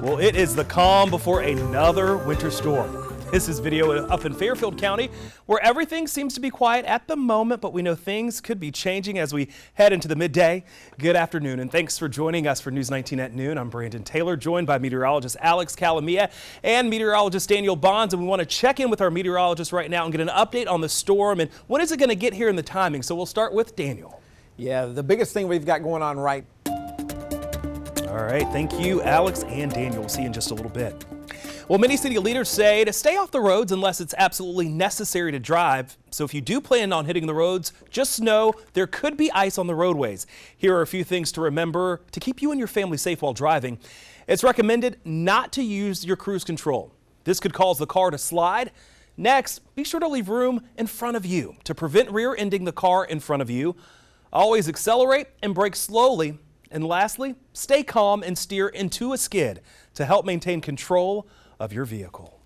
Well, it is the calm before another winter storm. This is video up in Fairfield County, where everything seems to be quiet at the moment, but we know things could be changing as we head into the midday. Good afternoon, and thanks for joining us for News 19 at noon. I'm Brandon Taylor, joined by meteorologist Alex Calamia and meteorologist Daniel Bonds, and we want to check in with our meteorologist right now and get an update on the storm and when is it going to get here in the timing. So we'll start with Daniel. Yeah, the biggest thing we've got going on right. All right, thank you, Alex and Daniel. We'll see you in just a little bit. Well, many city leaders say to stay off the roads unless it's absolutely necessary to drive. So if you do plan on hitting the roads, just know there could be ice on the roadways. Here are a few things to remember to keep you and your family safe while driving. It's recommended not to use your cruise control. This could cause the car to slide. Next, be sure to leave room in front of you to prevent rear-ending the car in front of you. Always accelerate and brake slowly. And lastly, stay calm and steer into a skid to help maintain control of your vehicle.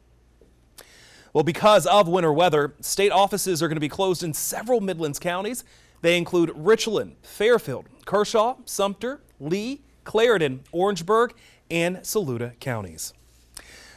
Well, because of winter weather, state offices are going to be closed in several Midlands counties. They include Richland, Fairfield, Kershaw, Sumter, Lee, Clarendon, Orangeburg, and Saluda counties.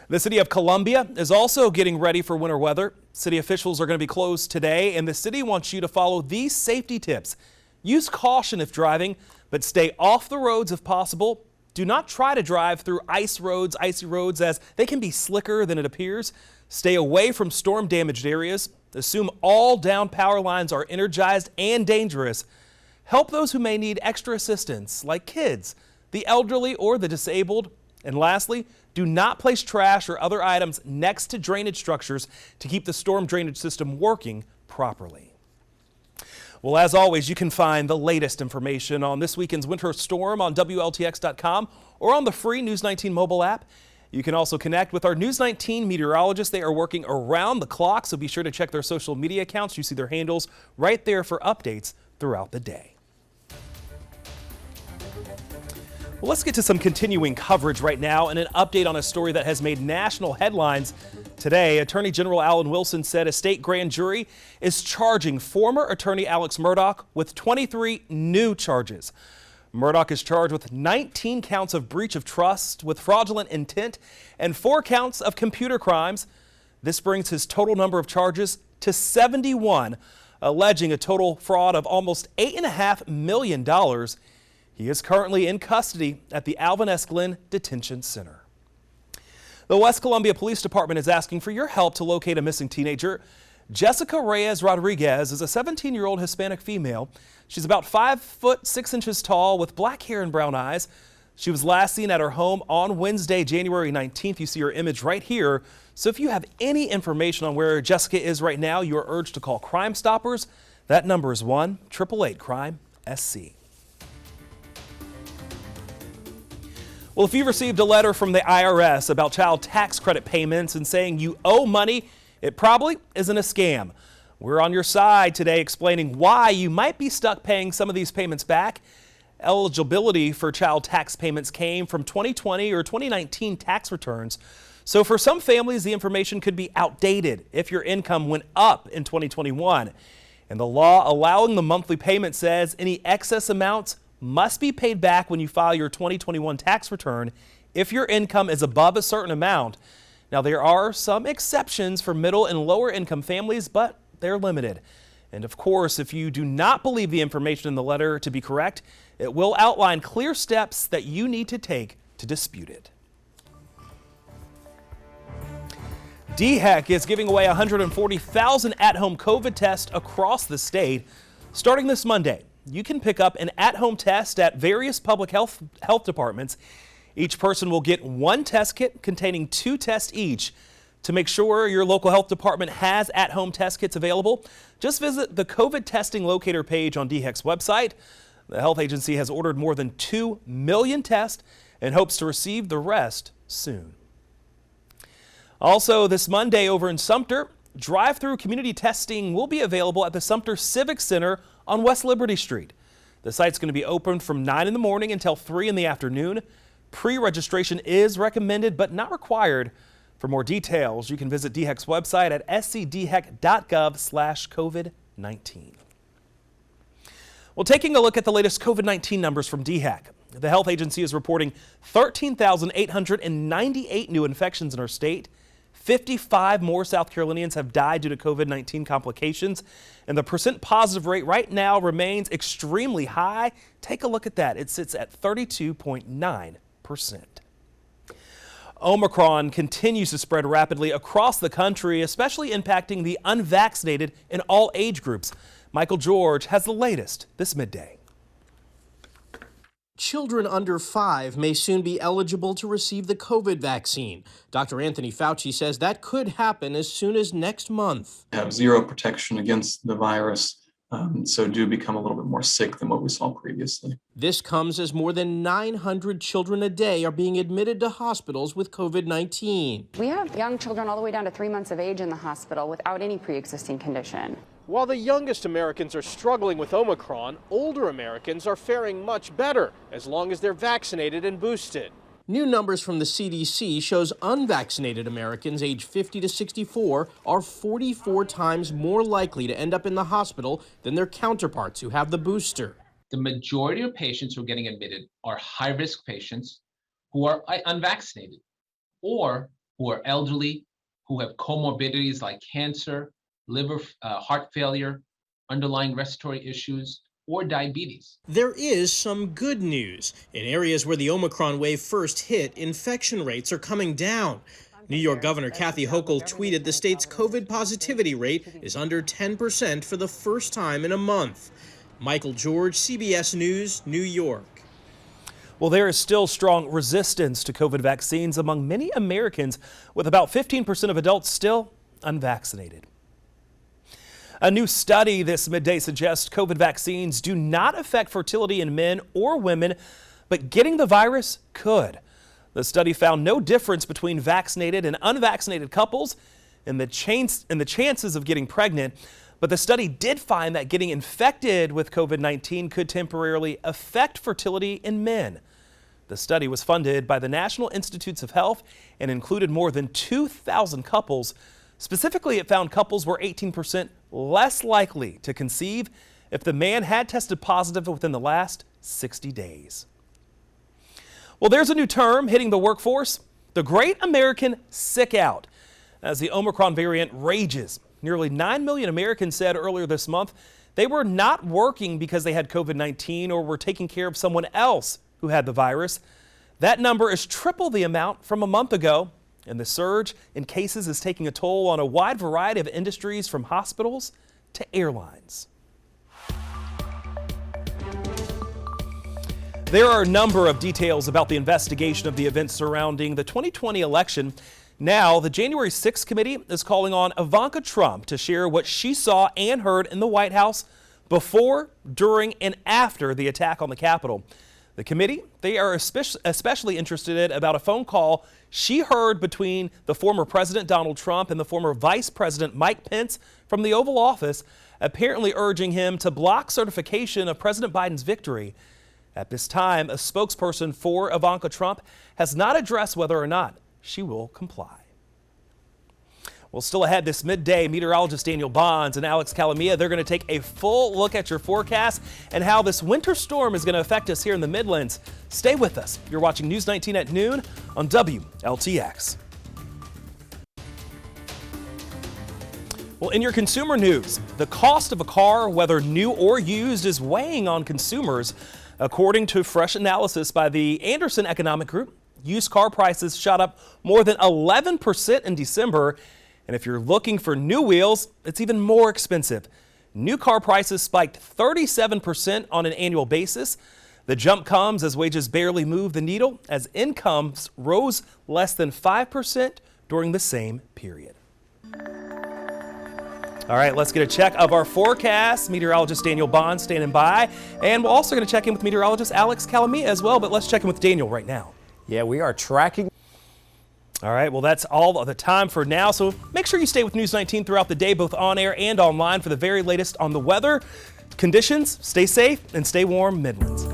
The city of Columbia is also getting ready for winter weather. City officials are going to be closed today, and the city wants you to follow these safety tips. Use caution if driving, but stay off the roads if possible. Do not try to drive through icy roads, as they can be slicker than it appears. Stay away from storm damaged areas. Assume all down power lines are energized and dangerous. Help those who may need extra assistance, like kids, the elderly, or the disabled. And lastly, do not place trash or other items next to drainage structures to keep the storm drainage system working properly. Well, as always, you can find the latest information on this weekend's winter storm on WLTX.com or on the free News 19 mobile app. You can also connect with our News 19 meteorologists. They are working around the clock, so be sure to check their social media accounts. You see their handles right there for updates throughout the day. Well, let's get to some continuing coverage right now and an update on a story that has made national headlines today. Attorney General Alan Wilson said a state grand jury is charging former attorney Alex Murdaugh with 23 new charges. Murdaugh is charged with 19 counts of breach of trust with fraudulent intent and 4 counts of computer crimes. This brings his total number of charges to 71, alleging a total fraud of almost $8.5 million. He is currently in custody at the Alvin S. Glenn Detention Center. The West Columbia Police Department is asking for your help to locate a missing teenager. Jessica Reyes Rodriguez is a 17-year-old Hispanic female. She's about 5 foot 6 inches tall with black hair and brown eyes. She was last seen at her home on Wednesday, January 19th. You see her image right here. So if you have any information on where Jessica is right now, you are urged to call Crime Stoppers. That number is 1-888-CRIME-SC. Well, if you received a letter from the IRS about child tax credit payments and saying you owe money, it probably isn't a scam. We're on your side today explaining why you might be stuck paying some of these payments back. Eligibility for child tax payments came from 2020 or 2019 tax returns. So for some families, the information could be outdated if your income went up in 2021. And the law allowing the monthly payment says any excess amounts must be paid back when you file your 2021 tax return if your income is above a certain amount. Now, there are some exceptions for middle and lower income families, but they're limited. And of course, if you do not believe the information in the letter to be correct, it will outline clear steps that you need to take to dispute it. DHEC is giving away 140,000 at-home COVID tests across the state. Starting this Monday, you can pick up an at-home test at various public health departments. Each person will get 1 test kit containing 2 tests each. To make sure your local health department has at-home test kits available, just visit the COVID testing locator page on DHEC's website. The health agency has ordered more than 2 million tests and hopes to receive the rest soon. Also, this Monday over in Sumter, drive-through community testing will be available at the Sumter Civic Center on West Liberty Street. The site's going to be open from 9 in the morning until 3 in the afternoon. Pre-registration is recommended but not required. For more details, you can visit DHEC's website at scdhec.gov/COVID-19. Well, taking a look at the latest COVID-19 numbers from DHEC. The health agency is reporting 13,898 new infections in our state. 55 more South Carolinians have died due to COVID-19 complications, and the percent positive rate right now remains extremely high. Take a look at that. It sits at 32.9%. Omicron continues to spread rapidly across the country, especially impacting the unvaccinated in all age groups. Michael George has the latest this midday. Children under 5 may soon be eligible to receive the COVID vaccine. Dr. Anthony Fauci says that could happen as soon as next month. Have zero protection against the virus, so do become a little bit more sick than what we saw previously. This comes as more than 900 children a day are being admitted to hospitals with COVID-19. We have young children all the way down to 3 months of age in the hospital without any pre-existing condition. While the youngest Americans are struggling with Omicron, older Americans are faring much better as long as they're vaccinated and boosted. New numbers from the CDC shows unvaccinated Americans aged 50 to 64 are 44 times more likely to end up in the hospital than their counterparts who have the booster. The majority of patients who are getting admitted are high-risk patients who are unvaccinated or who are elderly, who have comorbidities like cancer, liver, heart failure, underlying respiratory issues, or diabetes. There is some good news. In areas where the Omicron wave first hit, infection rates are coming down. New York Governor Kathy Hochul tweeted the state's COVID positivity rate is under 10% for the first time in a month. Michael George, CBS News, New York. Well, there is still strong resistance to COVID vaccines among many Americans, with about 15% of adults still unvaccinated. A new study this midday suggests COVID vaccines do not affect fertility in men or women, but getting the virus could. The study found no difference between vaccinated and unvaccinated couples in the chances of getting pregnant, but the study did find that getting infected with COVID-19 could temporarily affect fertility in men. The study was funded by the National Institutes of Health and included more than 2,000 couples. Specifically, it found couples were 18% less likely to conceive if the man had tested positive within the last 60 days. Well, there's a new term hitting the workforce, the Great American Sick Out. As the Omicron variant rages, nearly 9 million Americans said earlier this month they were not working because they had COVID-19 or were taking care of someone else who had the virus. That number is triple the amount from a month ago. And the surge in cases is taking a toll on a wide variety of industries, from hospitals to airlines. There are a number of details about the investigation of the events surrounding the 2020 election. Now, the January 6th committee is calling on Ivanka Trump to share what she saw and heard in the White House before, during, and after the attack on the Capitol. The committee, they are especially interested about a phone call she heard between the former President Donald Trump and the former Vice President Mike Pence from the Oval Office, apparently urging him to block certification of President Biden's victory. At this time, a spokesperson for Ivanka Trump has not addressed whether or not she will comply. Well, still ahead this midday, meteorologist Daniel Bonds and Alex Calamia, they're going to take a full look at your forecast and how this winter storm is going to affect us here in the Midlands. Stay with us. You're watching News 19 at noon on WLTX. Well, in your consumer news, the cost of a car, whether new or used, is weighing on consumers. According to fresh analysis by the Anderson Economic Group, used car prices shot up more than 11% in December. And if you're looking for new wheels, it's even more expensive. New car prices spiked 37% on an annual basis. The jump comes as wages barely move the needle, as incomes rose less than 5% during the same period. All right, let's get a check of our forecast. Meteorologist Daniel Bond standing by. And we're also going to check in with meteorologist Alex Calamia as well, but let's check in with Daniel right now. Yeah, we are tracking. All right, well, that's all of the time for now, so make sure you stay with News 19 throughout the day, both on air and online, for the very latest on the weather conditions. Stay safe and stay warm, Midlands.